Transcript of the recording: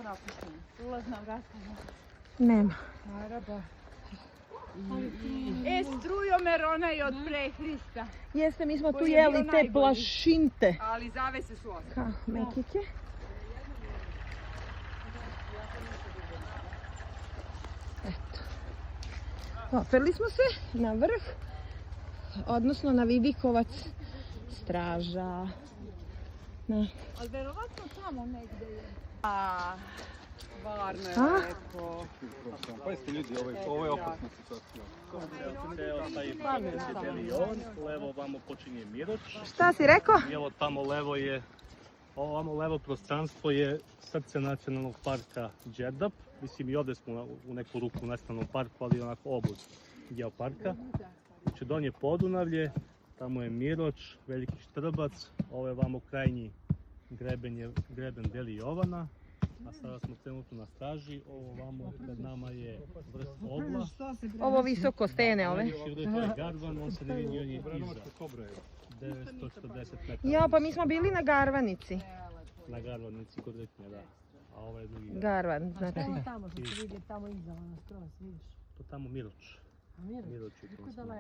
napušteno. Ulazna vrata. Nema. Araba. Strujomer onaj od pre Hrista. Jeste, mi smo tu Koji je jeli bio te najbolji. plašinte. Ali zavese su ostale. Ka, mekike. Eto. Popeli smo se na vrh, odnosno na Vidikovac straža. Na. Ali verovatno tamo negde je. Stvarno je A? lepo. Pazite ljudi, ovo je opasna situacija. Levo vamo počinje Miroč. Šta si rekao? I evo tamo levo je, ovo vamo levo prostranstvo je srce nacionalnog parka Đerdap. Mislim i ovdje smo u neku ruku u nacionalnom parku, ali onako obuz geoparka. Znači donje Podunavlje, tamo je Miroč, Veliki Štrbac, ovo je vamo krajnji greben je greben Veli Jovana. A sada smo trenutno na straži, ovo vamo pred nama je vrh Obla. Ovo visoko stene ove. Najviši vrh je Garvan, on se ne vidi, on je iza 940 metara. Ja, pa mi smo bili na Garvanici. Na Garvanici kod Riknje, da. A ovo je drugi. Garvan, znači. Tamo što se vidi, tamo iza, ono skroz, vidiš. To tamo Miroč. A Miroč? Miroč je tamo.